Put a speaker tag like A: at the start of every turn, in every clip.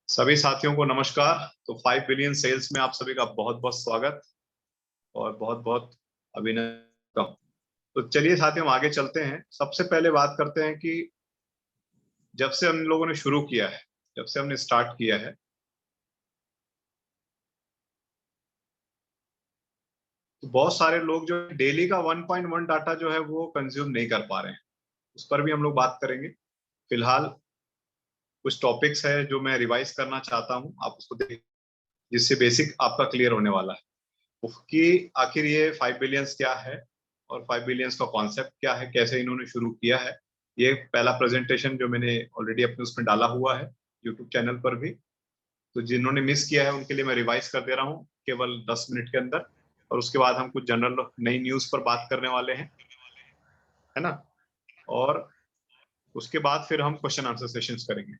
A: सभी साथियों को नमस्कार। तो 5 बिलियन सेल्स में आप सभी का बहुत बहुत स्वागत और बहुत बहुत अभिनंदन। तो चलिए साथियों, हम आगे चलते हैं। सबसे पहले बात करते हैं कि जब से हम लोगों ने शुरू किया है, जब से हमने स्टार्ट किया है, तो बहुत सारे लोग जो डेली का 1.1 डाटा जो है वो कंज्यूम नहीं कर पा रहे हैं। उस पर भी हम लोग बात करेंगे। फिलहाल कुछ टॉपिक्स है जो मैं रिवाइज करना चाहता हूं, आप उसको देख, जिससे बेसिक आपका क्लियर होने वाला है कि आखिर ये 5 बिलियंस क्या है और 5 बिलियंस का कॉन्सेप्ट क्या है, कैसे इन्होंने शुरू किया है। ये पहला प्रेजेंटेशन जो मैंने ऑलरेडी अपने उसमें डाला हुआ है यूट्यूब चैनल पर भी, तो जिन्होंने मिस किया है उनके लिए मैं रिवाइज कर दे रहा हूँ केवल 10 मिनट के अंदर। और उसके बाद हम कुछ जनरल नई न्यूज पर बात करने वाले हैं, है ना। और उसके बाद फिर हम क्वेश्चन आंसर सेशंस करेंगे।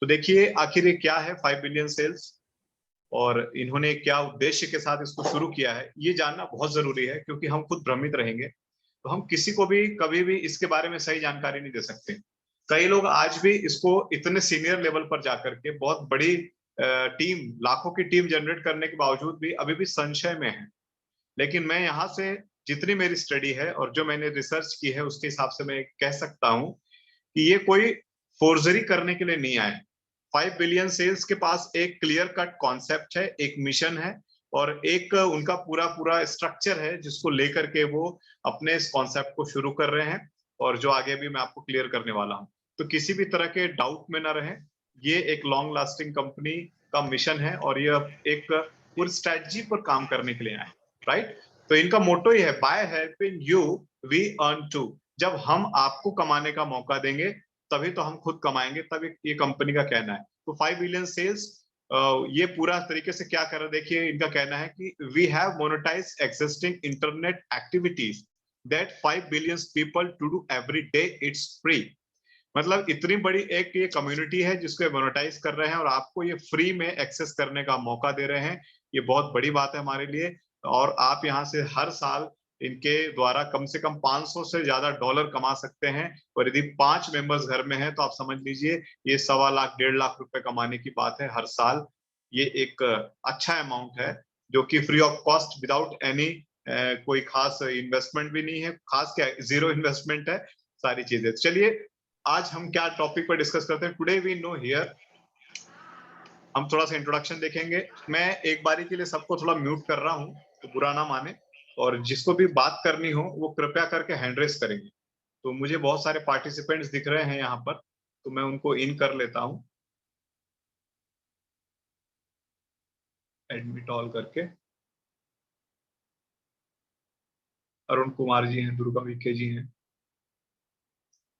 A: तो देखिए आखिर ये क्या है 5 बिलियन सेल्स और इन्होंने क्या उद्देश्य के साथ इसको शुरू किया है, ये जानना बहुत जरूरी है, क्योंकि हम खुद भ्रमित रहेंगे तो हम किसी को भी कभी भी इसके बारे में सही जानकारी नहीं दे सकते। कई लोग आज भी इसको इतने सीनियर लेवल पर जाकर के बहुत बड़ी टीम, लाखों की टीम जनरेट करने के बावजूद भी अभी भी संशय में है। लेकिन मैं यहाँ से जितनी मेरी स्टडी है और जो मैंने रिसर्च की है उसके हिसाब से मैं कह सकता हूँ कि ये कोई फोर्जरी करने के लिए नहीं आए। 5 बिलियन सेल्स के पास एक क्लियर कट कॉन्सेप्ट है, एक मिशन है और एक उनका पूरा पूरा स्ट्रक्चर है जिसको लेकर के वो अपने इस कॉन्सेप्ट को शुरू कर रहे हैं और जो आगे भी मैं आपको क्लियर करने वाला हूं। तो किसी भी तरह के डाउट में ना रहे, ये एक लॉन्ग लास्टिंग कंपनी का मिशन है और ये एक पूरी स्ट्रेटजी पर काम करने के लिए आए, राइट। तो इनका मोटो ही है, by helping you we earn too. जब हम आपको कमाने का मौका देंगे तभी तो हम खुद कमाएंगे, तभी ये कंपनी का कहना है। तो 5 बिलियन सेल्स ये पूरा तरीके से क्या कर रहे हैं, देखिए इनका कहना है कि we have monetise existing internet activities that 5 billion people to do every day, it's free. मतलब इतनी बड़ी एक ये कम्युनिटी है जिसको मोनेटाइज कर रहे हैं और आपको ये फ्री में एक्सेस करने का मौका दे रहे हैं। ये बहुत बड़ी बात है हमारे लिए। और आप यहाँ से हर साल इनके द्वारा कम से कम 500 से ज्यादा डॉलर कमा सकते हैं। और यदि 5 मेंबर्स घर में हैं तो आप समझ लीजिए ये 1.25 लाख 1.5 लाख रुपए कमाने की बात है हर साल। ये एक अच्छा अमाउंट है जो कि free of cost, without any कोई खास इन्वेस्टमेंट भी नहीं है, खास क्या जीरो इन्वेस्टमेंट है सारी चीजें। चलिए आज हम क्या टॉपिक पर डिस्कस करते हैं। टुडे वी नो हियर, हम थोड़ा सा इंट्रोडक्शन देखेंगे। मैं एक बारी के लिए सबको थोड़ा म्यूट कर रहा हूं तो बुरा ना माने, और जिसको भी बात करनी हो वो कृपया करके हैंड रेस करेंगे। तो मुझे बहुत सारे पार्टिसिपेंट्स दिख रहे हैं यहाँ पर, तो मैं उनको इन कर लेता हूँ एडमिट ऑल करके। अरुण कुमार जी हैं, दुर्गा विखे जी हैं।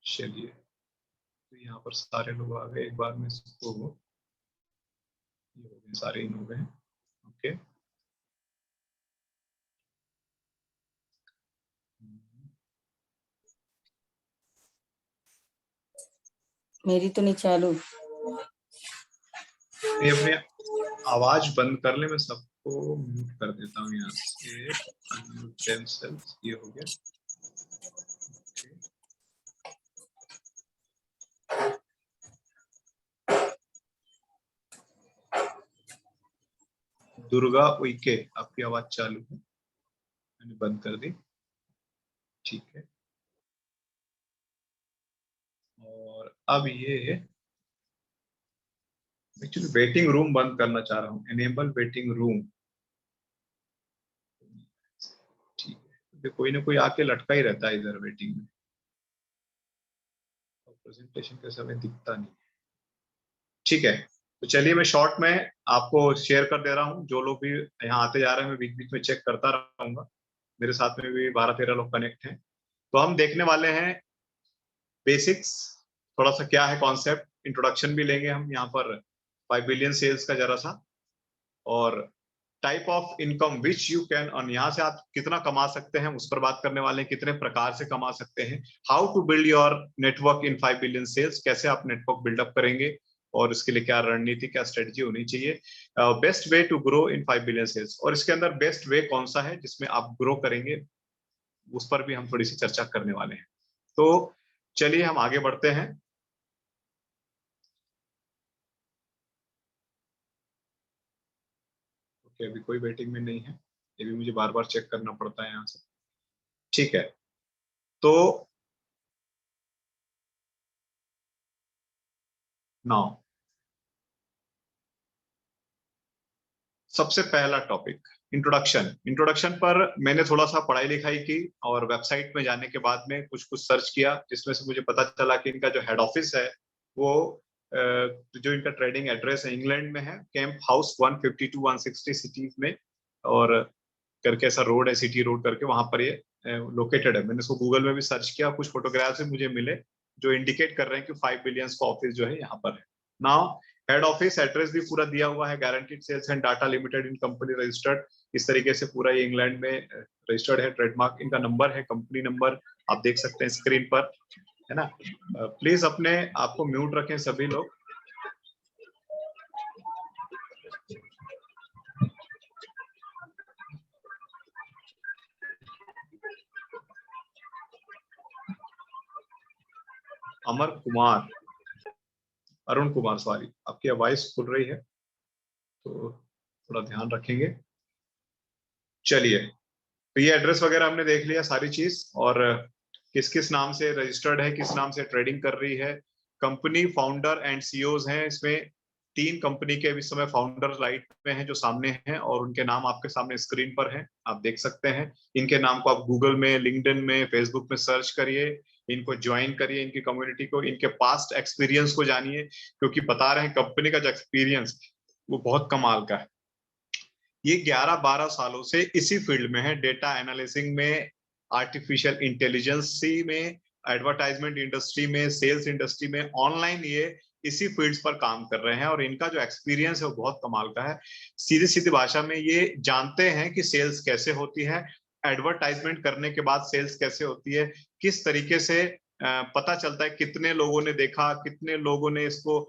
A: चलिए तो यहाँ पर सारे लोग आ गए एक बार में, सबको ये हो गए, सारे इन हो गए। ओके,
B: मेरी तो नहीं चालू।
A: ये अपने आवाज बंद कर ले, मैं सबको म्यूट कर देता हूँ यहाँ से। ये हो गया। दुर्गा उइके, आपकी आवाज चालू है, मैंने बंद कर दी, ठीक है। और अब ये एक्चुअली वेटिंग रूम बंद करना चाह रहा हूँ, एनेबल वेटिंग रूम, ठीक है। कोई ना कोई आके लटका ही रहता है इधर वेटिंग में, और प्रेजेंटेशन के समय दिखता नहीं, ठीक है। तो चलिए मैं शॉर्ट में आपको शेयर कर दे रहा हूँ। जो लोग भी यहाँ आते जा रहे हैं मैं बीच बीच में चेक करता रहूंगा, मेरे साथ में भी 12-13 लोग कनेक्ट हैं। तो हम देखने वाले हैं बेसिक्स, थोड़ा सा क्या है कॉन्सेप्ट, इंट्रोडक्शन भी लेंगे हम यहाँ पर 5 बिलियन सेल्स का जरा सा, और type of income which you can earn, यहाँ से आप कितना कमा सकते हैं उस पर बात करने वाले हैं, कितने प्रकार से कमा सकते हैं। How to build your network in 5 billion sales, कैसे आप नेटवर्क बिल्डअप करेंगे, और इसके लिए क्या रणनीति, क्या स्ट्रेटजी होनी चाहिए, best way to grow in 5 billion sales, और इसके अंदर बेस्ट वे कौन सा है जिसमें आप ग्रो करेंगे, उस पर भी हम थोड़ी सी चर्चा करने वाले हैं। तो चलिए हम आगे बढ़ते हैं। ओके, अभी कोई वेटिंग में नहीं है, ये भी मुझे बार बार चेक करना पड़ता है यहाँ से। ठीक है, तो नाउ सबसे पहला टॉपिक इंट्रोडक्शन पर मैंने थोड़ा सा पढ़ाई लिखाई की और वेबसाइट में जाने के बाद में कुछ कुछ सर्च किया, जिसमें से मुझे पता चला कि इनका जो हेड ऑफिस है वो जो इनका ट्रेडिंग एड्रेस है इंग्लैंड में है, कैंप हाउस 152-160 सिटीज में, और करके ऐसा रोड है, सिटी रोड करके, वहां पर ये लोकेटेड है। मैंने इसको गूगल में भी सर्च किया, कुछ फोटोग्राफ्स मुझे मिले जो इंडिकेट कर रहे हैं कि 5 बिलियन का ऑफिस जो है यहाँ पर है। नाउ हेड ऑफिस एड्रेस भी पूरा दिया हुआ है, guaranteed sales and data limited in company registered, इस तरीके से पूरा ये इंग्लैंड में रजिस्टर्ड है, ट्रेडमार्क, इनका नंबर है, कंपनी नंबर आप देख सकते हैं स्क्रीन पर, है ना। प्लीज अपने आपको म्यूट रखें सभी लोग। अमर कुमार, अरुण कुमार सॉरी, आपकी आवाज खुल रही है तो थोड़ा ध्यान रखेंगे। चलिए, तो ये एड्रेस वगैरह हमने देख लिया सारी चीज, और किस किस नाम से रजिस्टर्ड है, किस नाम से ट्रेडिंग कर रही है, कंपनी फाउंडर एंड सीईओज हैं इसमें। 3 कंपनी के इस समय फाउंडर लाइट में हैं जो सामने हैं, और उनके नाम आपके सामने स्क्रीन पर हैं, आप देख सकते हैं। इनके नाम को आप गूगल में, लिंक्डइन में, फेसबुक में सर्च करिए, इनको ज्वाइन करिए, इनकी कम्युनिटी को, इनके पास्ट एक्सपीरियंस को जानिए, क्योंकि बता रहे हैं कंपनी का जो एक्सपीरियंस वो बहुत कमाल का है। ये 11-12 सालों से इसी फील्ड में है, डेटा एनालिसिस में, आर्टिफिशियल इंटेलिजेंस में, एडवर्टाइजमेंट इंडस्ट्री में, सेल्स इंडस्ट्री में, ऑनलाइन ये इसी फील्ड्स पर काम कर रहे हैं, और इनका जो एक्सपीरियंस है वो बहुत कमाल का है। सीधी सीधी भाषा में ये जानते हैं कि सेल्स कैसे होती है, एडवर्टाइजमेंट करने के बाद सेल्स कैसे होती है, किस तरीके से पता चलता है कितने लोगों ने देखा, कितने लोगों ने इसको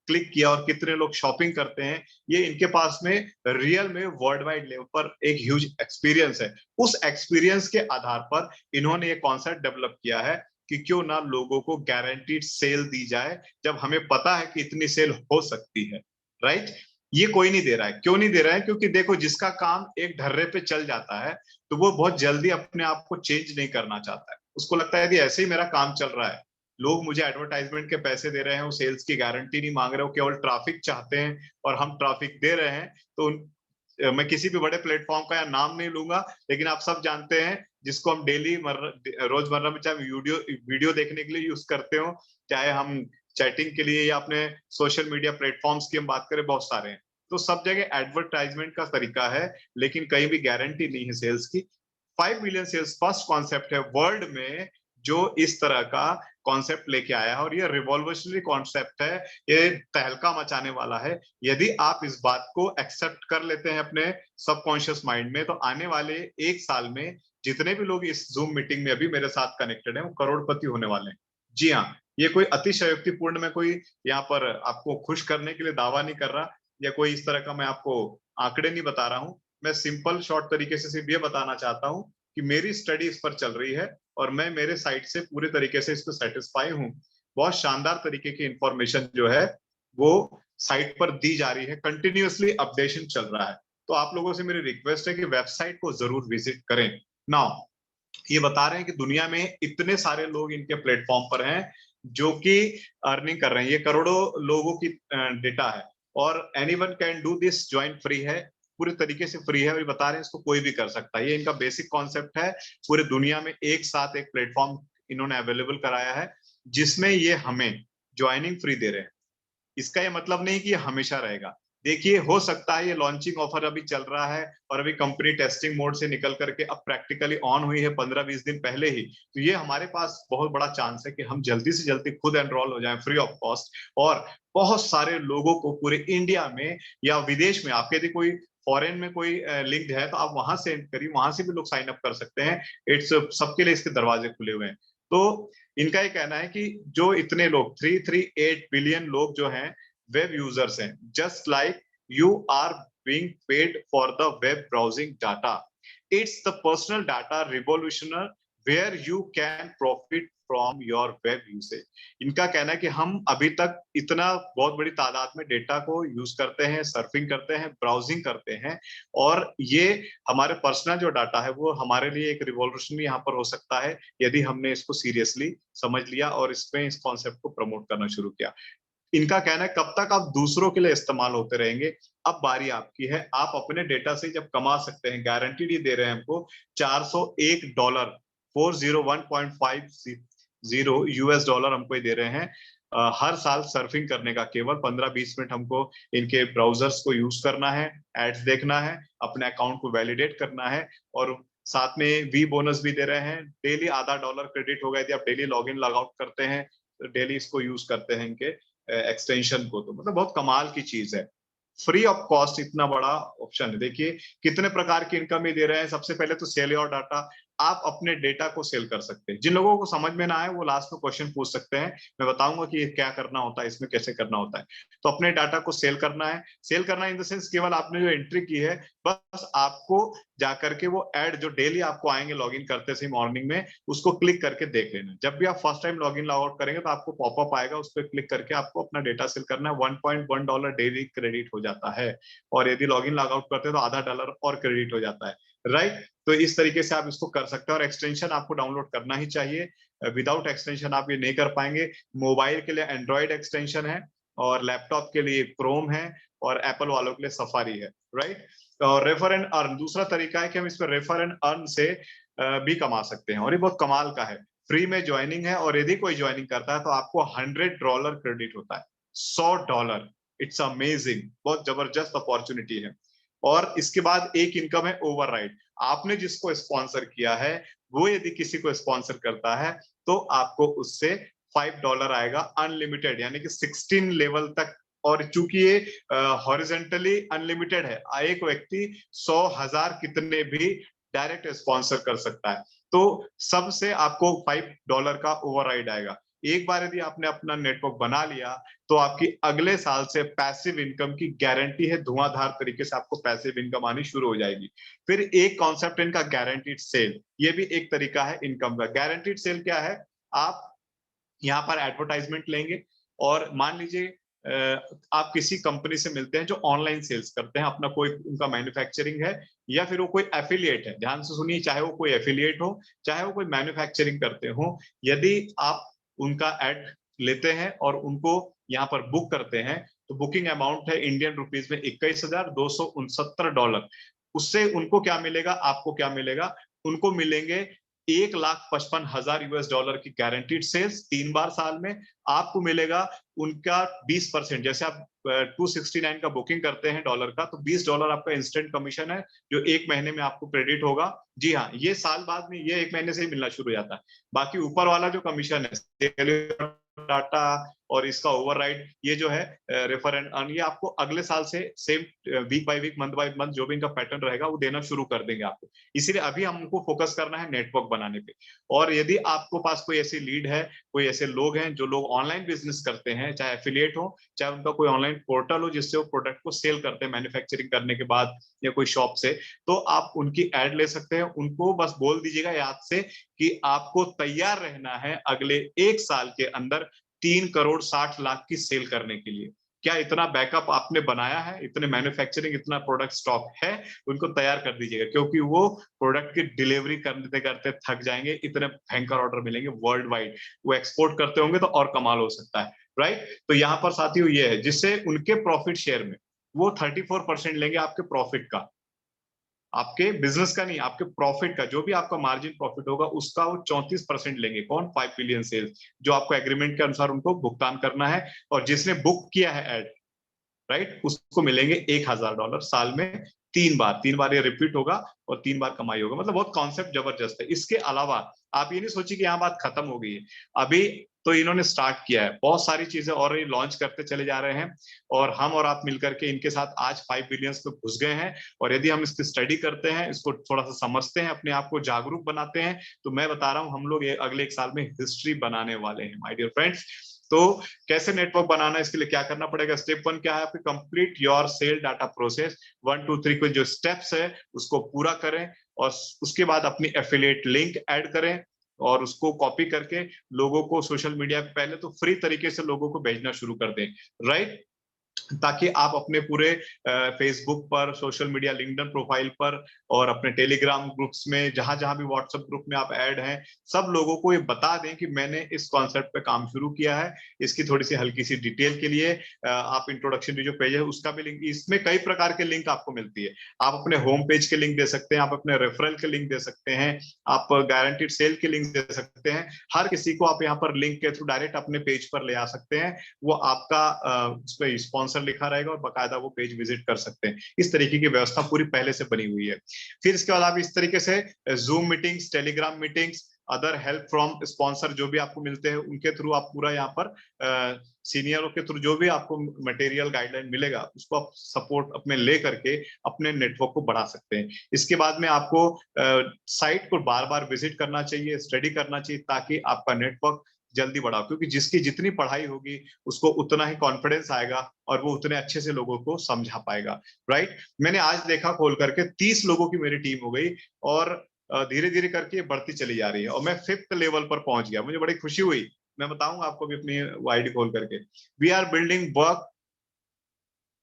A: क्लिक किया और कितने लोग शॉपिंग करते हैं। ये इनके पास में रियल में वर्ल्ड वाइड लेवल पर एक ह्यूज एक्सपीरियंस है। उस एक्सपीरियंस के आधार पर इन्होंने ये कॉन्सेप्ट डेवलप किया है कि क्यों ना लोगों को गारंटीड सेल दी जाए, जब हमें पता है कि इतनी सेल हो सकती है, राइट। ये कोई नहीं दे रहा है, क्यों नहीं दे रहा है? क्योंकि देखो, जिसका काम एक ढर्रे पे चल जाता है तो वो बहुत जल्दी अपने आप को चेंज नहीं करना चाहता है, उसको लगता है कि ऐसे ही मेरा काम चल रहा है, लोग मुझे एडवर्टाइजमेंट के पैसे दे रहे हैं, वो सेल्स की गारंटी नहीं मांग रहे, वो केवल ट्रैफिक चाहते हैं और हम ट्रैफिक दे रहे हैं। तो मैं किसी भी बड़े प्लेटफॉर्म का या नाम नहीं लूंगा, लेकिन आप सब जानते हैं जिसको हम डेली रोजमर्रा में चाहे वीडियो देखने के लिए यूज करते हो, चाहे हम चैटिंग के लिए या अपने सोशल मीडिया प्लेटफॉर्म्स की हम बात करें, बहुत सारे हैं। तो सब जगह एडवर्टाइजमेंट का तरीका है, लेकिन कहीं भी गारंटी नहीं है सेल्स की। 5 मिलियन सेल्स फर्स्ट कॉन्सेप्ट है वर्ल्ड में जो इस तरह का कॉन्सेप्ट लेके आया है, और ये रिवॉल्यूशनरी कॉन्सेप्ट है, ये तहलका मचाने वाला है। यदि आप इस बात को एक्सेप्ट कर लेते हैं अपने सबकॉन्शियस माइंड में, तो आने वाले 1 साल में जितने भी लोग इस जूम मीटिंग में अभी मेरे साथ कनेक्टेड हैं वो करोड़पति होने वाले हैं। जी हाँ, ये कोई अतिशयोक्तिपूर्ण, मैं कोई यहाँ पर आपको खुश करने के लिए दावा नहीं कर रहा, या कोई इस तरह का मैं आपको आंकड़े नहीं बता रहा हूँ। मैं सिंपल शॉर्ट तरीके से सिर्फ ये बताना चाहता हूँ कि मेरी स्टडी इस पर चल रही है, और मैं मेरे साइड से पूरे तरीके से इस पर सेटिस्फाई हूँ। बहुत शानदार तरीके की इंफॉर्मेशन जो है वो साइट पर दी जा रही है, कंटिन्यूअसली अपडेशन चल रहा है। तो आप लोगों से मेरी रिक्वेस्ट है कि वेबसाइट को जरूर विजिट करें। नाउ ये बता रहे हैं कि दुनिया में इतने सारे लोग इनके प्लेटफॉर्म पर हैं जो कि अर्निंग कर रहे हैं, ये करोड़ों लोगों की डेटा है, और anyone can do this, join free है, पूरे तरीके से फ्री है, और ये बता रहे हैं इसको कोई भी कर सकता है। ये इनका बेसिक कॉन्सेप्ट है, पूरे दुनिया में एक साथ एक प्लेटफॉर्म इन्होंने अवेलेबल कराया है जिसमें ये हमें ज्वाइनिंग फ्री दे रहे हैं। इसका ये मतलब नहीं कि ये हमेशा रहेगा। देखिए, हो सकता है ये लॉन्चिंग ऑफर अभी चल रहा है और अभी कंपनी टेस्टिंग मोड से निकल करके अब प्रैक्टिकली ऑन हुई है 15-20 दिन पहले ही, तो ये हमारे पास बहुत बड़ा चांस है कि हम जल्दी से जल्दी खुद एनरोल हो जाएं फ्री ऑफ कॉस्ट, और बहुत सारे लोगों को पूरे इंडिया में या विदेश में, आपके यदि कोई फॉरेन में कोई लिंक है तो आप वहां से करिए, वहां से भी लोग साइन अप कर सकते हैं। इट्स सबके लिए इसके दरवाजे खुले हुए हैं। तो इनका ये कहना है कि जो इतने लोग 338 बिलियन लोग जो हैं वेब यूजर्स हैं, just like you are being paid for the web browsing data, it's the personal data revolution where you can profit from your web usage. इनका कहना है कि हम अभी तक इतना बहुत बड़ी तादाद में डेटा को यूज करते हैं, सर्फिंग करते हैं, ब्राउजिंग करते हैं, और ये हमारे पर्सनल जो डाटा है वो हमारे लिए एक रिवॉल्यूशन यहाँ पर हो सकता है यदि हमने इसको सीरियसली समझ लिया और इसमें इस कॉन्सेप्ट को प्रमोट करना शुरू किया। इनका कहना है कब तक आप दूसरों के लिए इस्तेमाल होते रहेंगे, अब बारी आपकी है। आप अपने डेटा से जब कमा सकते हैं, गारंटीड ही दे रहे हैं हमको $401, 401.50 यूएस डॉलर हमको ही दे रहे हैं हर साल सर्फिंग करने का। केवल 15-20 मिनट हमको इनके ब्राउजर्स को यूज करना है, एड्स देखना है, अपने अकाउंट को वैलिडेट करना है, और साथ में वी बोनस भी दे रहे हैं। डेली आधा डॉलर क्रेडिट होगा यदि आप daily log in log out करते हैं, डेली इसको यूज करते हैं इनके एक्सटेंशन को। तो मतलब बहुत कमाल की चीज है, फ्री ऑफ कॉस्ट इतना बड़ा ऑप्शन है। देखिए कितने प्रकार की इनकम ही दे रहे हैं। सबसे पहले तो सेल योर डाटा, आप अपने डेटा को सेल कर सकते हैं। जिन लोगों को समझ में ना आए वो लास्ट में क्वेश्चन पूछ सकते हैं, मैं बताऊंगा कि ये क्या करना होता है, इसमें कैसे करना होता है। तो अपने डाटा को सेल करना है। सेल करना इन द सेंस केवल आपने जो एंट्री की है, बस आपको जाकर के वो एड जो डेली आपको आएंगे लॉगिन करते से मॉर्निंग में, उसको क्लिक करके देख लेना। जब भी आप first time login log out करेंगे तो आपको पॉपअप आएगा, उस पर क्लिक करके आपको अपना डेटा सेल करना है। $1.1 डेली क्रेडिट हो जाता है, और यदि लॉगिन लॉग आउट करते हैं तो आधा डॉलर और क्रेडिट हो जाता है, राइट। तो इस तरीके से आप इसको कर सकते हैं, और एक्सटेंशन आपको डाउनलोड करना ही चाहिए। विदाउट एक्सटेंशन आप ये नहीं कर पाएंगे। मोबाइल के लिए एंड्रॉइड एक्सटेंशन है, और लैपटॉप के लिए क्रोम है, और एप्पल वालों के लिए सफारी है, राइट। और रेफर एंड अर्न दूसरा तरीका है कि हम इस पर रेफर एंड अर्न से भी कमा सकते हैं, और ये बहुत कमाल का है। फ्री में ज्वाइनिंग है, और यदि कोई ज्वाइनिंग करता है तो आपको $100 क्रेडिट होता है, $100। इट्स अमेजिंग, बहुत जबरदस्त अपॉर्चुनिटी है। और इसके बाद एक इनकम है ओवरराइड। आपने जिसको स्पॉन्सर किया है वो यदि किसी को स्पॉन्सर करता है तो आपको उससे $5 आएगा, अनलिमिटेड, यानी कि 16 लेवल तक। और चूंकि ये हॉरिजेंटली अनलिमिटेड है, एक व्यक्ति 100,000 कितने भी डायरेक्ट स्पॉन्सर कर सकता है। तो सबसे आपको $5 का ओवरराइड आएगा। एक बार यदि आपने अपना नेटवर्क बना लिया तो आपकी अगले साल से पैसिव इनकम की गारंटी है, धुआंधार तरीके से आपको पैसिव इनकम आनी शुरू हो जाएगी। फिर एक कॉन्सेप्ट इनका गारंटीड सेल, ये भी एक तरीका है इनकम का। गारंटीड सेल क्या है? आप यहाँ पर एडवर्टाइजमेंट लेंगे, और मान लीजिए आप किसी कंपनी से मिलते हैं जो ऑनलाइन सेल्स करते हैं, अपना कोई उनका मैन्युफैक्चरिंग है, या फिर वो कोई एफिलिएट है। ध्यान से सुनिए, चाहे वो कोई एफिलिएट हो, चाहे वो कोई मैन्युफैक्चरिंग करते हो, यदि आप उनका एड लेते हैं और उनको यहाँ पर बुक करते हैं, तो बुकिंग अमाउंट है इंडियन रुपीज में $21,269। उससे उनको क्या मिलेगा, आपको क्या मिलेगा? उनको मिलेंगे $1,55,000 की गारंटीड सेल्स 3 बार साल में। आपको मिलेगा उनका 20%, जैसे आप 269 का बुकिंग करते हैं डॉलर का, तो $20 आपका इंस्टेंट कमीशन है जो 1 महीने में आपको क्रेडिट होगा। जी हाँ, ये साल बाद में, ये 1 महीने से ही मिलना शुरू हो जाता है। बाकी ऊपर वाला जो कमीशन है डाटा और इसका ओवरराइड, ये जो है रेफर एंड अर्न, ये आपको अगले साल से same week by week, month by month, जो भी इनका पैटर्न रहेगा वो देना शुरू कर देंगे आपको। इसीलिए अभी हमको फोकस करना है नेटवर्क बनाने पे। और यदि आपको पास कोई ऐसी लीड है, कोई ऐसे लोग हैं जो लोग ऑनलाइन बिजनेस करते हैं, चाहे एफिलिएट हो, चाहे उनका कोई ऑनलाइन पोर्टल हो जिससे वो प्रोडक्ट को सेल करते हैं मैन्युफैक्चरिंग करने के बाद, या कोई शॉप से, तो आप उनकी एड ले सकते हैं। उनको बस बोल दीजिएगा याद से कि आपको तैयार रहना है अगले 1 साल के अंदर 3,60,00,000 की सेल करने के लिए। क्या इतना बैकअप आपने बनाया है? इतने मैन्युफैक्चरिंग, इतना प्रोडक्ट स्टॉक है? उनको तैयार कर दीजिएगा, क्योंकि वो प्रोडक्ट की डिलीवरी करते करते थक जाएंगे, इतने भयंकर ऑर्डर मिलेंगे वर्ल्ड वाइड। वो एक्सपोर्ट करते होंगे तो और कमाल हो सकता है, राइट। तो यहाँ पर साथियों ये है, जिससे उनके प्रॉफिट शेयर में वो 34% लेंगे आपके प्रॉफिट का, आपके बिजनेस का नहीं, आपके प्रॉफिट का, जो भी आपका मार्जिन प्रॉफिट होगा उसका वो 34% लेंगे। कौन? 5 बिलियन सेल्स, जो आपको एग्रीमेंट के अनुसार उनको भुगतान करना है। और जिसने बुक किया है एड, राइट, उसको मिलेंगे $1,000 साल में, 3 बार ये रिपीट होगा, और 3 बार कमाई होगा। मतलब बहुत कॉन्सेप्ट जबरदस्त है। इसके अलावा आप ये नहीं सोचिए कि यहाँ बात खत्म हो गई है। अभी तो इन्होंने स्टार्ट किया है, बहुत सारी चीजें और ये लॉन्च करते चले जा रहे हैं और हम और आप मिलकर के इनके साथ आज 5 बिलियंस पे घुस गए हैं। और यदि हम इसकी स्टडी करते हैं, इसको थोड़ा सा समझते हैं, अपने आप को जागरूक बनाते हैं, तो मैं बता रहा हूं हम लोग अगले 1 साल में हिस्ट्री बनाने वाले हैं माय डियर फ्रेंड्स। तो कैसे नेटवर्क बनाना है, इसके लिए क्या करना पड़ेगा? स्टेप 1 क्या है आपके? Complete your sell data process. 1 2 3 के जो स्टेप्स है उसको पूरा करें और उसके बाद अपनी एफिलिएट लिंक ऐड करें और उसको कॉपी करके लोगों को सोशल मीडिया पे पहले तो फ्री तरीके से लोगों को भेजना शुरू कर दें, राइट? ताकि आप अपने पूरे फेसबुक पर, सोशल मीडिया लिंक्डइन प्रोफाइल पर और अपने टेलीग्राम ग्रुप्स में, जहां जहां भी व्हाट्सएप ग्रुप में आप ऐड हैं, सब लोगों को ये बता दें कि मैंने इस कॉन्सेप्ट पे काम शुरू किया है। इसकी थोड़ी सी हल्की सी डिटेल के लिए आप इंट्रोडक्शन जो पेज है उसका भी लिंक, इसमें कई प्रकार के लिंक आपको मिलती है। आप अपने होम पेज के लिंक दे सकते हैं, आप अपने रेफरल के लिंक दे सकते हैं, आप गारंटीड सेल के लिंक दे सकते हैं। हर किसी को आप यहाँ पर लिंक के थ्रू डायरेक्ट अपने पेज पर ले आ सकते हैं। वो आपका उस पर स्पॉन्सर लिखा रहेगा और बकायदा वो पेज विजिट कर सकते हैं। इस तरीके की व्यवस्था पूरी पहले से बनी हुई है। फिर इसके बाद आप इस तरीके से zoom meetings, Telegram meetings, other help from sponsor जो भी आपको मिलते हैं उनके थ्रू आप पूरा यहाँ पर सीनियरों के थ्रू जो भी आपको मटेरियल गाइडलाइन मिलेगा उसको आप सपोर्ट अपने ले करके अपने नेटवर्क को बढ़ा सकते हैं। इसके बाद में आपको साइट को बार बार विजिट करना चाहिए, स्टडी करना चाहिए, ताकि आपका नेटवर्क जल्दी बढ़ाओ, क्योंकि जिसकी जितनी पढ़ाई होगी उसको उतना ही कॉन्फिडेंस आएगा और वो उतने अच्छे से लोगों को समझा पाएगा, राइट? मैंने आज देखा खोल करके 30 लोगों की मेरी टीम हो गई और धीरे धीरे करके बढ़ती चली जा रही है और मैं 5th लेवल पर पहुंच गया। मुझे बड़ी खुशी हुई, मैं बताऊंगा आपको भी अपनी आईडी खोल करके। We are building work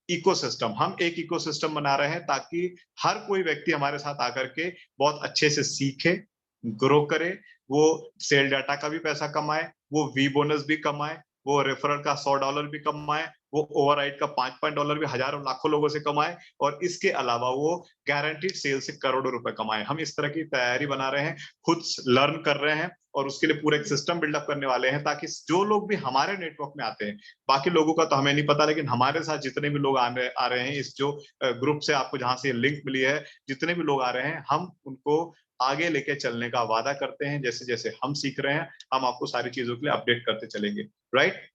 A: ecosystem, हम एक इकोसिस्टम बना रहे हैं ताकि हर कोई व्यक्ति हमारे साथ आकर के बहुत अच्छे से सीखे, ग्रो करे, वो सेल डाटा का भी पैसा कमाए, वो वी बोनस भी कमाए, वो रेफरल का $100 भी कमाए, वो ओवरराइड का $5 भी हजारों लाखों लोगों से कमाए और इसके अलावा वो गारंटीड सेल से करोड़ों रुपए कमाए। हम इस तरह की तैयारी बना रहे हैं, खुद लर्न कर रहे हैं और उसके लिए पूरा एक सिस्टम बिल्डअप करने वाले हैं, ताकि जो लोग भी हमारे नेटवर्क में आते हैं, बाकी लोगों का तो हमें नहीं पता, लेकिन हमारे साथ जितने भी लोग आ रहे हैं इस जो ग्रुप से आपको जहां से लिंक मिली है, जितने भी लोग आ रहे हैं, हम उनको आगे लेके चलने का वादा करते हैं। जैसे जैसे हम सीख रहे हैं हम आपको सारी चीजों के लिए अपडेट करते चलेंगे, राइट?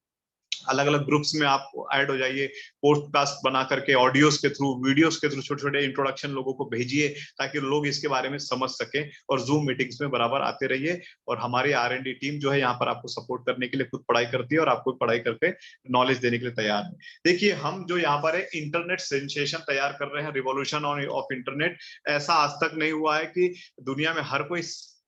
A: अलग अलग ग्रुप्स में आप ऐड हो जाइए, पॉडकास्ट बना करके ऑडियोज के थ्रू, वीडियोस के थ्रू छोटे छोटे इंट्रोडक्शन लोगों को भेजिए ताकि लोग इसके बारे में समझ सके और जूम मीटिंग्स में बराबर आते रहिए। और हमारी R&D टीम जो है यहाँ पर आपको सपोर्ट करने के लिए खुद पढ़ाई करती है और आपको पढ़ाई करके नॉलेज देने के लिए तैयार है। देखिए हम जो यहाँ पर है इंटरनेट सेंसेशन तैयार कर रहे हैं, रिवॉल्यूशन ऑफ इंटरनेट। ऐसा आज तक नहीं हुआ है कि दुनिया में हर कोई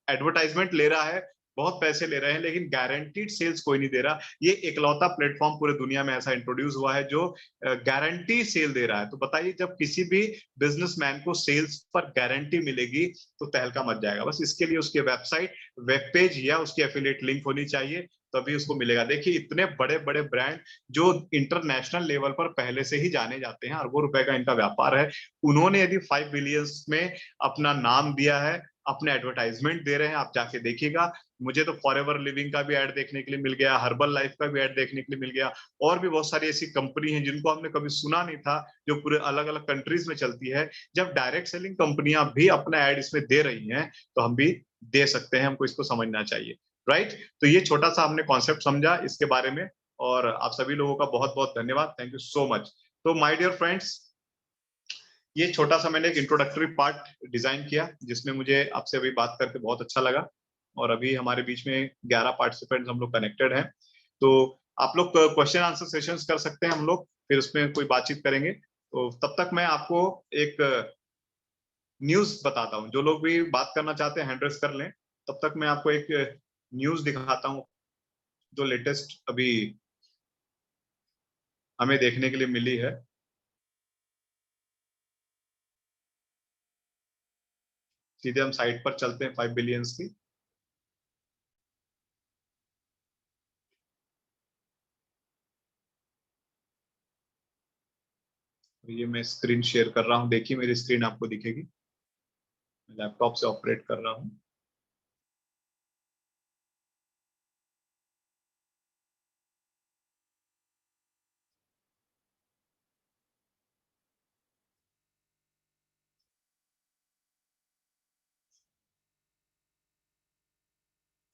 A: एडवर्टाइजमेंट ले रहा है, बहुत पैसे ले रहे हैं, लेकिन गारंटीड सेल्स कोई नहीं दे रहा। ये इकलौता प्लेटफॉर्म पूरे दुनिया में ऐसा इंट्रोड्यूस हुआ है जो गारंटी सेल दे रहा है। तो बताइए, जब किसी भी बिजनेसमैन को सेल्स पर गारंटी मिलेगी तो तहलका मच जाएगा। बस इसके लिए उसके वेबसाइट, वेब पेज या उसकी एफिलिएट लिंक होनी चाहिए, तभी उसको मिलेगा। देखिए इतने बड़े बड़े ब्रांड जो इंटरनेशनल लेवल पर पहले से ही जाने जाते हैं, अरबों रुपए का इनका व्यापार है, उन्होंने यदि 5 बिलियंस में अपना नाम दिया है, अपने एडवर्टाइजमेंट दे रहे हैं, आप जाके देखिएगा। मुझे तो फॉरएवर लिविंग का भी ऐड देखने के लिए मिल गया, हर्बल लाइफ का भी ऐड देखने के लिए मिल गया, और भी बहुत सारी ऐसी कंपनी है जिनको हमने कभी सुना नहीं था, जो पूरे अलग अलग कंट्रीज में चलती है। जब डायरेक्ट सेलिंग कंपनियां भी अपना ऐड इसमें दे रही हैं तो हम भी दे सकते हैं, हमको इसको समझना चाहिए, राइट? तो ये छोटा सा हमने कॉन्सेप्ट समझा इसके बारे में, और आप सभी लोगों का बहुत बहुत धन्यवाद, थैंक यू सो मच। तो माय डियर फ्रेंड्स, ये छोटा सा मैंने एक इंट्रोडक्टरी पार्ट डिजाइन किया जिसमें मुझे आपसे अभी बात करके बहुत अच्छा लगा, और अभी हमारे बीच में 11 पार्टिसिपेंट्स हम लोग कनेक्टेड हैं। तो आप लोग क्वेश्चन आंसर सेशंस कर सकते हैं, हम लोग फिर उसमें कोई बातचीत करेंगे। तो तब तक मैं आपको एक न्यूज बताता हूँ, जो लोग भी बात करना चाहते हैं हैंड रेस कर लें। तब तक मैं आपको एक न्यूज दिखाता हूँ जो लेटेस्ट अभी हमें देखने के लिए मिली है। सीधे हम साइट पर चलते हैं 5 बिलियंस की। ये मैं स्क्रीन शेयर कर रहा हूँ, देखिए मेरी स्क्रीन आपको दिखेगी, मैं लैपटॉप से ऑपरेट कर रहा हूँ।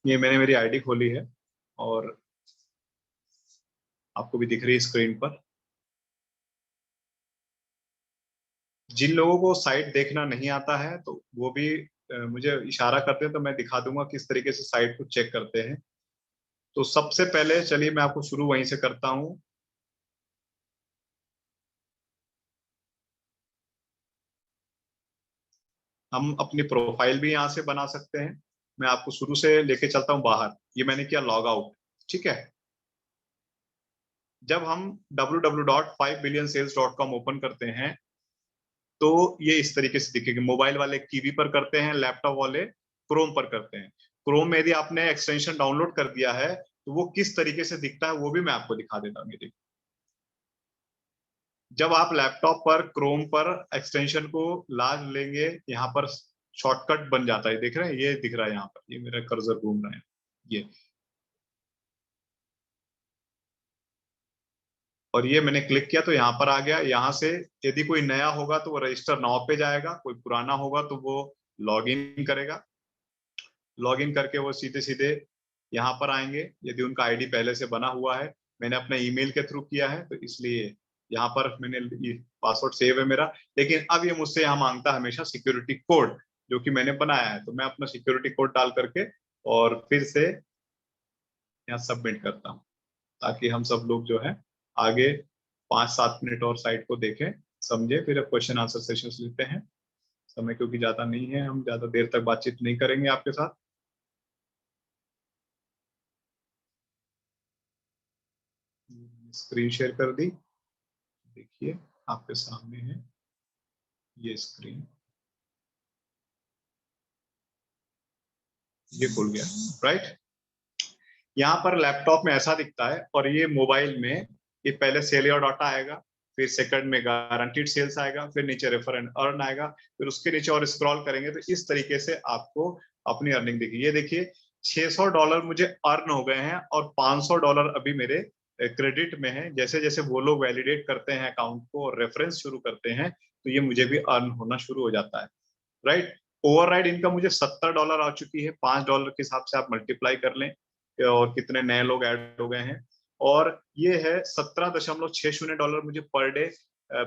A: ये मैंने मेरी आईडी खोली है और आपको भी दिख रही है स्क्रीन पर। जिन लोगों को साइट देखना नहीं आता है तो वो भी मुझे इशारा करते हैं तो मैं दिखा दूंगा किस तरीके से साइट को चेक करते हैं। तो सबसे पहले चलिए मैं आपको शुरू वहीं से करता हूं। हम अपनी प्रोफाइल भी यहाँ से बना सकते हैं। मैं आपको शुरू से लेके चलता हूँ बाहर। ये मैंने किया लॉग आउट, ठीक है। जब हम www.5billionsales.com ओपन करते हैं तो ये इस तरीके से दिखेगी। मोबाइल वाले कीवी पर करते हैं, लैपटॉप वाले क्रोम पर करते हैं। क्रोम में यदि आपने एक्सटेंशन डाउनलोड कर दिया है तो वो किस तरीके से दिखता है वो भी मैं आपको दिखा देता हूँ। जब आप लैपटॉप पर क्रोम पर एक्सटेंशन को लाद लेंगे, यहाँ पर शॉर्टकट बन जाता है। देख रहे हैं, ये दिख रहा है यहाँ पर, ये मेरा कर्सर घूम रहा है ये। और ये मैंने क्लिक किया तो यहाँ पर आ गया। यहाँ से यदि कोई नया होगा तो वो रजिस्टर नाउ पे जाएगा, कोई पुराना होगा तो वो लॉग इन करेगा। लॉग इन करके वो सीधे सीधे यहाँ पर आएंगे। यदि उनका आईडी पहले से बना हुआ है, मैंने अपने ईमेल के थ्रू किया है तो इसलिए यहाँ पर मैंने पासवर्ड सेव है मेरा। लेकिन अब ये मुझसे यहाँ मांगता है हमेशा सिक्योरिटी कोड जो कि मैंने बनाया है। तो मैं अपना सिक्योरिटी कोड डाल करके और फिर से यहाँ सबमिट करता हूँ ताकि हम सब लोग जो है आगे 5-7 मिनट और साइट को देखें, समझे, फिर क्वेश्चन आंसर सेशंस लेते हैं। समय क्योंकि ज्यादा नहीं है, हम ज्यादा देर तक बातचीत नहीं करेंगे आपके साथ। स्क्रीन शेयर कर दी, देखिए आपके सामने है ये स्क्रीन, ये खुल गया, राइट। यहाँ पर लैपटॉप में ऐसा दिखता है और ये मोबाइल में ये पहले सेल योर डाटा आएगा, फिर सेकंड में गारंटीड सेल्स आएगा, फिर नीचे रेफर एंड अर्न आएगा, फिर उसके नीचे और स्क्रॉल करेंगे तो इस तरीके से आपको अपनी अर्निंग दिखेगी। ये देखिए $600 मुझे अर्न हो गए हैं और $500 अभी मेरे क्रेडिट में है। जैसे जैसे वो लोग वैलिडेट करते हैं अकाउंट को और रेफरेंस शुरू करते हैं तो ये मुझे भी अर्न होना शुरू हो जाता है, राइट। ओवरराइड इनकम मुझे $70 आ चुकी है। $5 के हिसाब से आप मल्टीप्लाई कर लें और कितने नए लोग ऐड हो गए हैं। और ये है $17.60 मुझे पर डे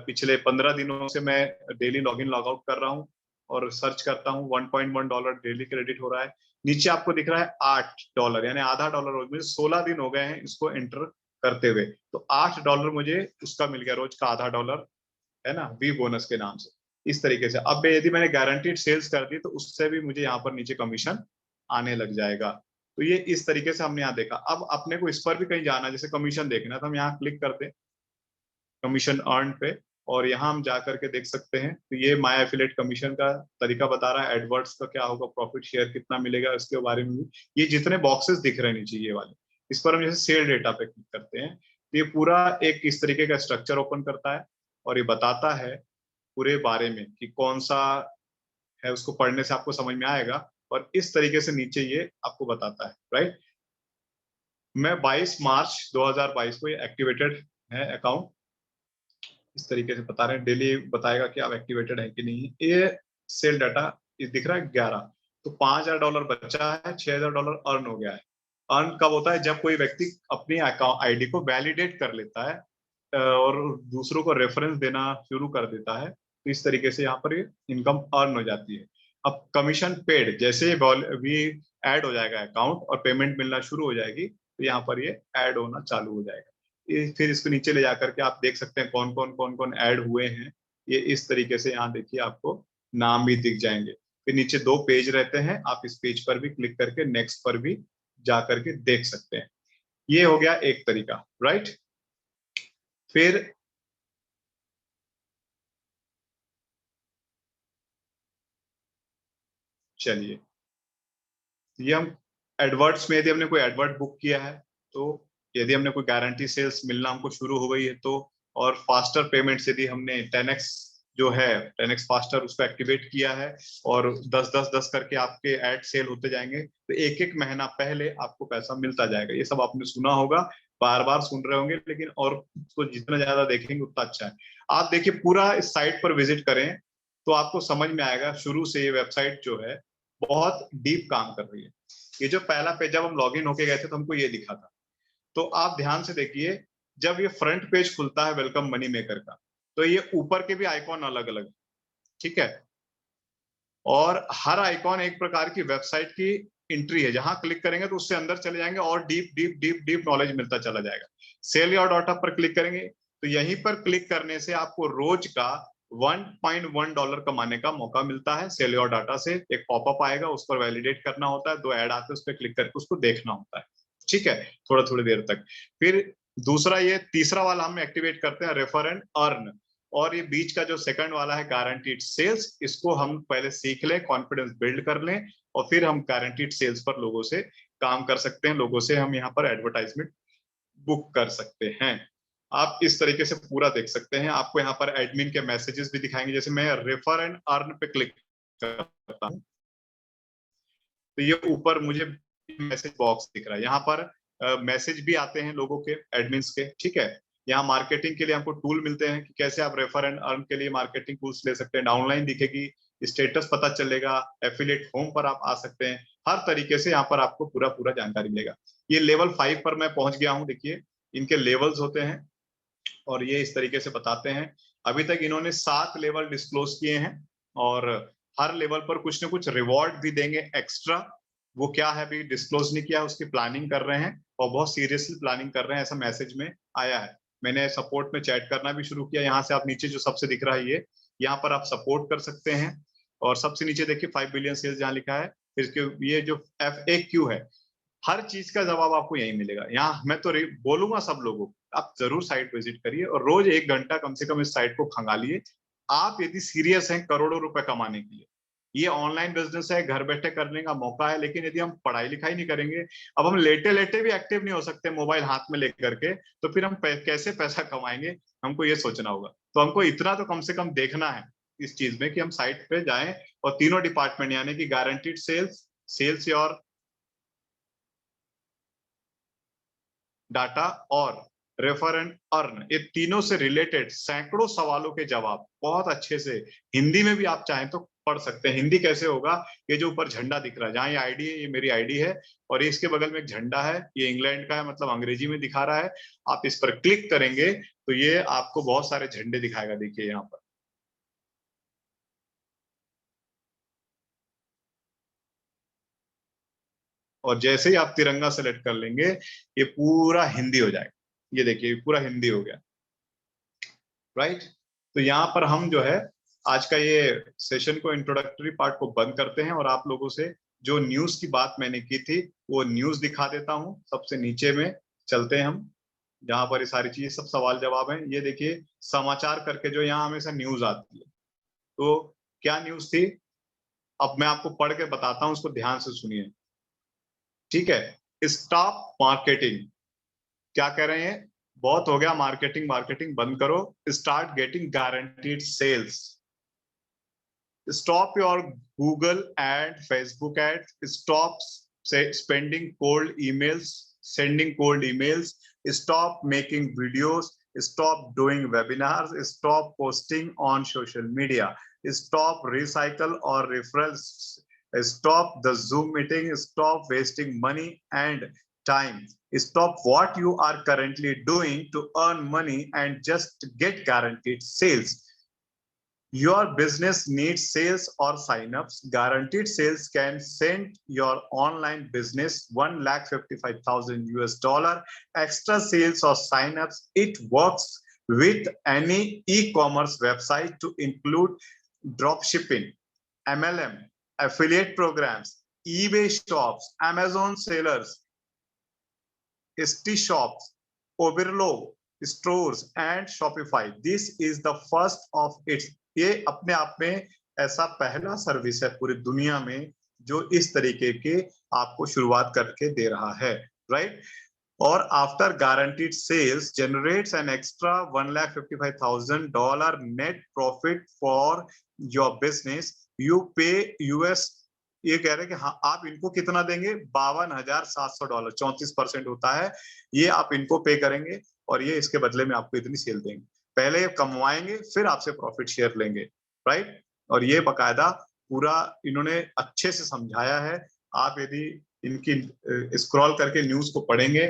A: पिछले 15 दिनों से मैं daily log in log out कर रहा हूँ और सर्च करता हूँ। $1.1 डेली क्रेडिट हो रहा है। नीचे आपको दिख रहा है $8 यानी आधा डॉलर रोज। मुझे 16 दिन हो गए हैं इसको एंटर करते हुए, तो $8 मुझे उसका मिल गया, रोज का आधा डॉलर, है ना, वी बोनस के नाम से। इस तरीके से अब यदि मैंने गारंटीड सेल्स कर दी तो उससे भी मुझे यहाँ पर नीचे कमीशन आने लग जाएगा। तो ये इस तरीके से हमने यहाँ देखा। अब अपने को इस पर भी कहीं जाना, जैसे कमीशन देखना, तो हम यहाँ क्लिक करते हैं कमीशन अर्न पे और यहाँ हम जा करके देख सकते हैं। तो ये माय एफिलिएट कमीशन का तरीका बता रहा है, एडवर्ड्स का क्या होगा, प्रॉफिट शेयर कितना मिलेगा, इसके बारे में भी। ये जितने बॉक्सेस दिख रहे हैं नीचे ये वाले, इस पर हम जैसे सेल डेटा पे क्लिक करते हैं तो ये पूरा एक इस तरीके का स्ट्रक्चर ओपन करता है और ये बताता है पूरे बारे में कि कौन सा है, उसको पढ़ने से आपको समझ में आएगा। और इस तरीके से नीचे ये आपको बताता है, राइट। मैं 22 मार्च 2022 को ये एक्टिवेटेड है अकाउंट, इस तरीके से बता रहे हैं। डेली बताएगा कि आप एक्टिवेटेड है कि नहीं। ये सेल डाटा दिख रहा है 11, तो $5,000 बचा है, $6,000 अर्न हो गया है। अर्न कब होता है? जब कोई व्यक्ति अपनी अकाउंट आईडी को वैलिडेट कर लेता है और दूसरों को रेफरेंस देना शुरू कर देता है। तो इस तरीके से यहाँ पर ये इनकम अर्न हो जाती है। अब कमीशन पेड, जैसे भी ऐड हो जाएगा अकाउंट और पेमेंट मिलना शुरू हो जाएगी तो यहाँ पर ये ऐड होना चालू हो जाएगा। फिर इसको नीचे ले जाकर के आप देख सकते हैं कौन कौन ऐड हुए हैं। ये इस तरीके से यहाँ देखिए आपको नाम भी दिख जाएंगे। फिर नीचे 2 पेज रहते हैं, आप इस पेज पर भी क्लिक करके नेक्स्ट पर भी जा करके देख सकते हैं। ये हो गया एक तरीका, राइट। फिर चलिए, ये हम एडवर्ड्स में, यदि हमने कोई एडवर्ड बुक किया है तो यदि हमने कोई गारंटी सेल्स मिलना हमको शुरू हो गई है तो, और फास्टर पेमेंट्स यदि हमने 10x जो है 10x फास्टर उसको एक्टिवेट किया है और 10 करके आपके ऐड सेल होते जाएंगे तो एक एक महीना पहले आपको पैसा मिलता जाएगा। ये सब आपने सुना होगा, बार बार सुन रहे होंगे, लेकिन और उसको जितना ज्यादा देखेंगे उतना अच्छा है। आप देखिए पूरा इस साइट पर विजिट करें तो आपको समझ में आएगा। शुरू से ये वेबसाइट जो है बहुत डीप काम कर रही है। ये जो पहला पेज जब हम लॉगिन होके गए थे तो हमको ये दिखा था। तो आप ध्यान से देखिए, जब ये फ्रंट पेज खुलता है वेलकम मनी मेकर का, तो ये ऊपर के भी आइकॉन अलग अलग, ठीक है, और हर आइकॉन एक प्रकार की वेबसाइट की एंट्री है, जहां क्लिक करेंगे तो उससे अंदर चले जाएंगे और deep deep deep deep knowledge मिलता चला जाएगा। सेल योर डाटा पर क्लिक करेंगे तो यहीं पर क्लिक करने से आपको रोज का $1.1 कमाने का मौका मिलता है। सेल योर डाटा से एक पॉपअप आएगा, उस पर वैलिडेट करना होता है, 2 ऐड आते हैं, उस पर क्लिक करके उसको देखना होता है, ठीक है, थोड़ा थोड़ी देर तक। फिर दूसरा, ये तीसरा वाला हम एक्टिवेट करते हैं, रेफर एंड अर्न, और ये बीच का जो सेकंड वाला है गारंटीड सेल्स, इसको हम पहले सीख लें, कॉन्फिडेंस बिल्ड कर लें, और फिर हम गारंटीड सेल्स पर लोगों से काम कर सकते हैं, लोगों से हम यहाँ पर एडवर्टाइजमेंट बुक कर सकते हैं। आप इस तरीके से पूरा देख सकते हैं। आपको यहाँ पर एडमिन के मैसेजेस भी दिखाएंगे। जैसे मैं रेफर एंड अर्न पे क्लिक करता हूँ तो ये ऊपर मुझे मैसेज बॉक्स दिख रहा है, यहाँ पर मैसेज भी आते हैं लोगों के, एडमिन्स के, ठीक है। यहाँ मार्केटिंग के लिए हमको टूल मिलते हैं कि कैसे आप रेफर एंड अर्न के लिए मार्केटिंग टूल्स ले सकते हैं, डाउनलाइन दिखेगी, स्टेटस पता चलेगा, एफिलिएट होम पर आप आ सकते हैं, हर तरीके से यहाँ पर आपको पूरा पूरा जानकारी मिलेगा। ये लेवल 5 पर मैं पहुंच गया हूँ। देखिए इनके लेवल्स होते हैं और ये इस तरीके से बताते हैं। अभी तक इन्होंने 7 लेवल डिस्क्लोज किए हैं और हर लेवल पर कुछ ना कुछ रिवॉर्ड भी देंगे एक्स्ट्रा। वो क्या है अभी डिस्क्लोज नहीं किया, उसकी प्लानिंग कर रहे हैं और बहुत सीरियसली प्लानिंग कर रहे हैं, ऐसा मैसेज में आया है। मैंने सपोर्ट में चैट करना भी शुरू किया। यहाँ से आप नीचे जो सबसे दिख रहा है ये, यहाँ पर आप सपोर्ट कर सकते हैं और सबसे नीचे देखिए 5 बिलियन सेल्स जहाँ लिखा है, फिर ये जो FAQ है, हर चीज का जवाब आपको यही मिलेगा। यहाँ मैं तो बोलूंगा सब लोगों को, आप जरूर साइट विजिट करिए और रोज 1 घंटा कम से कम इस साइट को खंगालिए। आप यदि सीरियस हैं करोड़ों रुपए कमाने के लिए, ये ऑनलाइन बिजनेस है, घर बैठे करने का मौका है, लेकिन यदि हम पढ़ाई लिखाई नहीं करेंगे, अब हम लेटे लेटे भी एक्टिव नहीं हो सकते मोबाइल हाथ में लेकर के, तो फिर हम कैसे पैसा कमाएंगे, हमको ये सोचना होगा। तो हमको इतना तो कम से कम देखना है इस चीज में कि हम साइट पे जाएं और तीनों डिपार्टमेंट यानी कि guaranteed sales, sales your data और रेफर एंड अर्न, ये तीनों से रिलेटेड सैकड़ों सवालों के जवाब बहुत अच्छे से हिंदी में भी आप चाहें तो पढ़ सकते हैं। हिंदी कैसे होगा, ये जो ऊपर झंडा दिख रहा है, जहाँ ये आईडी है, ये मेरी आईडी है और ये इसके बगल में एक झंडा है, ये इंग्लैंड का है, मतलब अंग्रेजी में दिखा रहा है। आप इस पर क्लिक करेंगे तो ये आपको बहुत सारे झंडे दिखाएगा, देखिए यहाँ पर। और जैसे ही आप तिरंगा सेलेक्ट कर लेंगे ये पूरा हिंदी हो जाएगा। ये देखिए पूरा हिंदी हो गया, राइट। तो यहाँ पर हम जो है आज का ये सेशन को, इंट्रोडक्टरी पार्ट को बंद करते हैं और आप लोगों से जो न्यूज की बात मैंने की थी वो न्यूज दिखा देता हूँ। सबसे नीचे में चलते हैं हम, जहां पर ये सारी चीजें सब सवाल जवाब हैं। ये देखिए समाचार करके जो यहाँ हमेशा न्यूज आती है, तो क्या न्यूज थी अब मैं आपको पढ़ के बताता हूँ, उसको ध्यान से सुनिए, ठीक है। स्टॉप मार्केटिंग, क्या कह रहे हैं, बहुत हो गया मार्केटिंग, मार्केटिंग बंद करो, start getting guaranteed sales. Stop your Google ad, Facebook ad. Stop spending cold emails, sending cold emails. Stop making videos. Stop doing webinars. Stop posting on social media. Stop recycle or referrals. Stop the Zoom meeting. Stop wasting money and time. Stop what you are currently doing to earn money and just get guaranteed sales. Your business needs sales or signups. Guaranteed sales can send your online business $155,000 US. Extra sales or signups. It works with any e-commerce website to include drop shipping, MLM, affiliate programs, eBay shops, Amazon sellers, Etsy shops, Oberlo stores and Shopify. This is the first of its. ये अपने आप में ऐसा पहला service है पूरी दुनिया में जो इस तरीके के आपको शुरुआत करके दे रहा है, राइट। और after guaranteed sales generates an extra $155,000 net profit for your business. You pay US, ये कह रहे हैं कि हाँ आप इनको कितना देंगे, $52,700, 34% होता है, ये आप इनको पे करेंगे और ये इसके बदले में आपको इतनी सेल देंगे। पहले कमवाएंगे फिर आपसे प्रॉफिट शेयर लेंगे, राइट। और ये बकायदा पूरा इन्होंने अच्छे से समझाया है। आप यदि इनकी स्क्रॉल करके न्यूज को पढ़ेंगे,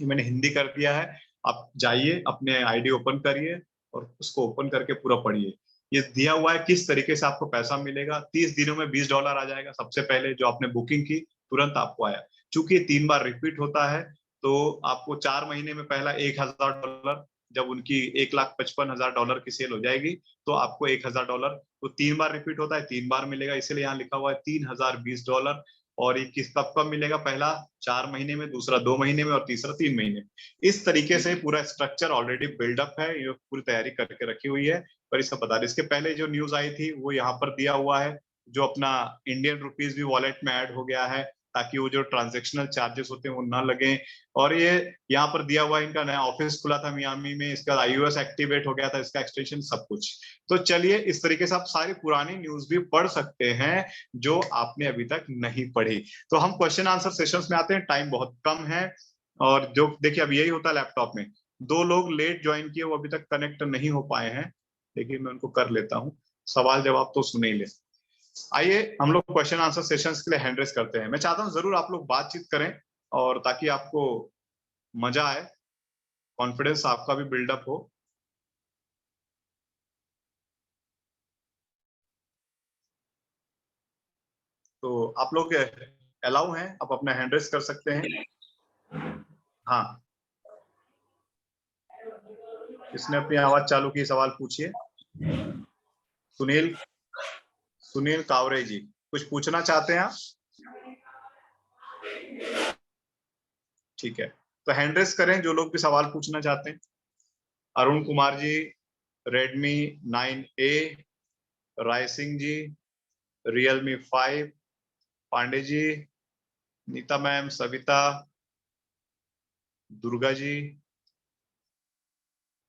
A: मैंने हिंदी कर दिया है, आप जाइए, अपने आईडी ओपन करिए और उसको ओपन करके पूरा पढ़िए। ये दिया हुआ है किस तरीके से आपको पैसा मिलेगा। 30 दिनों में $20 आ जाएगा। सबसे पहले जो आपने बुकिंग की तुरंत आपको आया। चूंकि 3 बार रिपीट होता है तो आपको 4 महीने में पहला $1000, जब उनकी $1,55,000 की सेल हो जाएगी तो आपको $1000, तो 3 बार रिपीट होता है, 3 बार मिलेगा, इसीलिए यहाँ लिखा हुआ है $3020। और ये किस कब कब मिलेगा? पहला 4 महीने में, दूसरा 2 महीने में और तीसरा 3 महीने में। इस तरीके से पूरा स्ट्रक्चर ऑलरेडी बिल्डअप है, ये पूरी तैयारी करके रखी हुई है। पर इसका बता दें, इसके पहले जो न्यूज आई थी वो यहाँ पर दिया हुआ है, जो अपना इंडियन रुपीज भी वॉलेट में ऐड हो गया है ताकि वो जो ट्रांजेक्शनल चार्जेस होते हैं वो ना लगे। और ये यहाँ पर दिया हुआ है, इनका नया ऑफिस खुला था मियामी में, इसका iOS एक्टिवेट हो गया था, इसका एक्सटेंशन सब कुछ। तो चलिए, इस तरीके से आप सारी पुरानी न्यूज भी पढ़ सकते हैं जो आपने अभी तक नहीं पढ़ी। तो हम क्वेश्चन आंसर सेशंस में आते हैं, टाइम बहुत कम है। और जो देखिए अब यही होता है लैपटॉप में, 2 लोग लेट ज्वाइन किए, वो अभी तक कनेक्ट नहीं हो पाए हैं, लेकिन मैं उनको कर लेता हूँ। सवाल जवाब तो सुन ही ले। आइए हम लोग क्वेश्चन आंसर सेशंस के लिए हैंड रेस करते हैं। मैं चाहता हूँ जरूर आप लोग बातचीत करें, और ताकि आपको मजा आए, कॉन्फिडेंस आपका भी बिल्डअप हो। तो आप लोग अलाउ हैं, आप अपना हैंड रेस कर सकते हैं। हाँ, इसने अपनी आवाज चालू की, सवाल पूछिए। सुनील कावरे जी, कुछ पूछना चाहते हैं आप? ठीक है, तो हैंड रेस करें जो लोग भी सवाल पूछना चाहते हैं। Arun Kumar ji, Redmi 9A, Rai Singh ji, Realme 5, Pandey ji, Neeta ma'am, Savita, Durga ji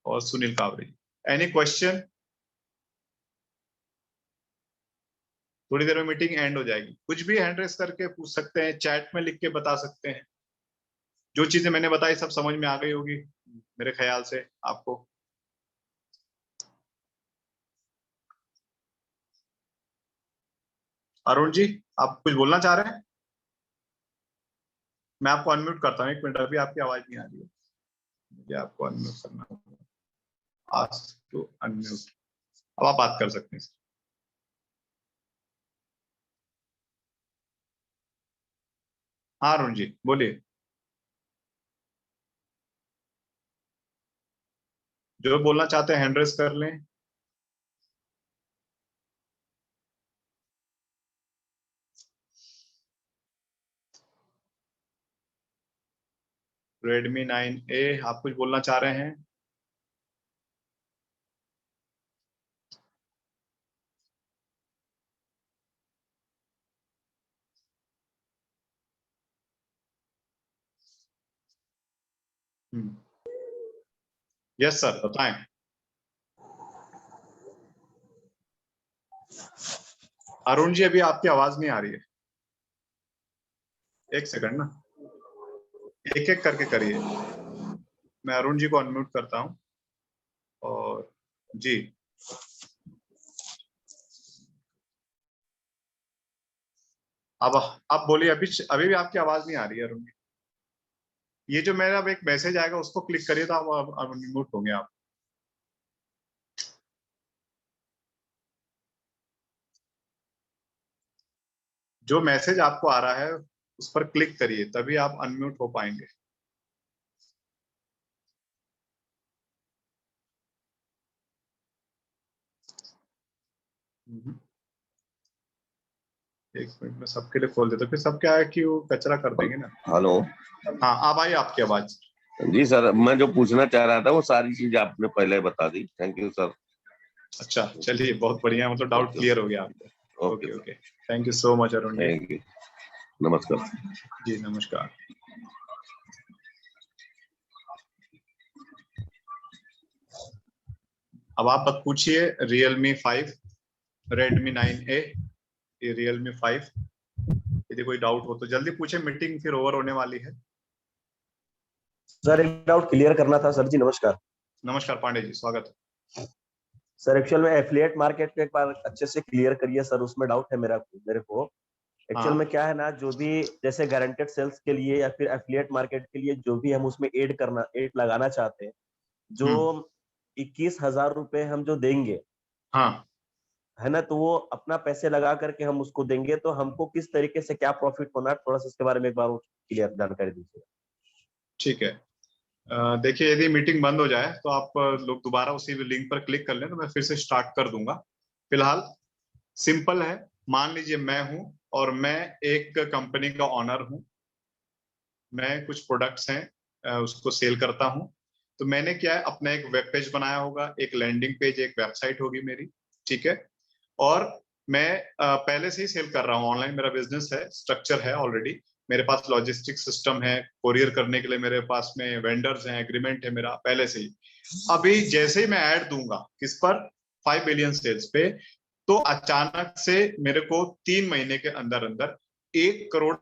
A: और सुनील कावरे जी। Any question? थोड़ी देर में मीटिंग एंड हो जाएगी। कुछ भी हैंड रेस करके पूछ सकते हैं, चैट में लिख के बता सकते हैं। जो चीजें मैंने बताई सब समझ में आ गई होगी मेरे ख्याल से आपको। अरुण जी, आप कुछ बोलना चाह रहे हैं? मैं आपको अनम्यूट करता हूँ, 1 मिनट, अभी आपकी आवाज नहीं आ रही है, मुझे आपको अनम्यूट करना होगा। Ask to unmute. अब आप बात कर सकते हैं। हाँ अरुण जी बोलिए, जो बोलना चाहते हैं हैंड रेस कर लें। Redmi 9A, आप कुछ बोलना चाह रहे हैं? यस सर, बताएं। अरुण जी, अभी आपकी आवाज नहीं आ रही है। 1 सेकंड ना, एक एक करके करिए। मैं अरुण जी को अनम्यूट करता हूँ। और जी, अब बोलिए। अभी अभी भी आपकी आवाज नहीं आ रही है अरुण जी। ये जो मेरा अब एक मैसेज आएगा उसको क्लिक करिए तो आप अनम्यूट होंगे आप। जो मैसेज आपको आ रहा है उस पर क्लिक करिए, तभी आप अनम्यूट हो पाएंगे। एक मिनट में सबके लिए खोल देता, फिर सब क्या है कि वो कचरा कर देंगे ना।
C: हेलो।
A: हाँ, अब आई आपकी आवाज।
C: जी सर, मैं जो पूछना चाह रहा था वो सारी चीज आपने पहले बता दी। Thank you sir.
A: अच्छा, चलिए बहुत बढ़िया, मतलब डाउट क्लियर हो गया आपका।
C: Okay
A: okay, thank you so much Arun ji.
C: Thank you, नमस्कार
A: जी नमस्कार। अब आप पूछिए। Realme 5, Redmi 9A, ये Realme 5। यदि कोई डाउट हो तो जल्दी पूछे, मीटिंग फिर ओवर होने वाली है।
D: सर एक डाउट क्लियर करना था सर जी। नमस्कार।
A: नमस्कार पांडे जी, स्वागत है।
D: सर एक्चुअल में एफिलिएट मार्केट को एक बार अच्छे से क्लियर करिए सर, उसमें डाउट है मेरे को। एक्चुअल
A: हाँ।
D: में क्या है ना, जो भी जैसे गारंटेड सेल्स के लिए या फिर एफिलिएट मार्केट के लिए जो भी हम उसमें एड लगाना चाहते हैं, जो 21,000 रुपए हम जो देंगे,
A: हाँ
D: है ना, तो वो अपना पैसे लगा करके हम उसको देंगे, तो हमको किस तरीके से क्या प्रॉफिट होना है, थोड़ा सा इसके बारे में एक बार क्लियर जानकारी दीजिए।
A: ठीक है। देखिए, यदि मीटिंग बंद हो जाए तो आप लोग दोबारा उसी लिंक पर क्लिक कर लें, तो मैं फिर से स्टार्ट कर दूंगा। फिलहाल सिंपल है। मान लीजिए मैं हूं और मैं एक कंपनी का ऑनर हूं। मैं कुछ प्रोडक्ट्स हैं उसको सेल करता हूं। तो मैंने क्या है, अपना एक वेब पेज बनाया होगा, एक लैंडिंग पेज, एक वेबसाइट होगी मेरी। ठीक है। और मैं पहले से ही सेल कर रहा हूँ, ऑनलाइन मेरा बिजनेस है, स्ट्रक्चर है ऑलरेडी। मेरे पास लॉजिस्टिक सिस्टम है, कोरियर करने के लिए मेरे पास में वेंडर्स हैं, एग्रीमेंट है मेरा पहले से ही। अभी जैसे ही मैं ऐड दूंगा किस पर, 5 बिलियन सेल्स पे, तो अचानक से मेरे को 3 महीने के अंदर अंदर 1 करोड़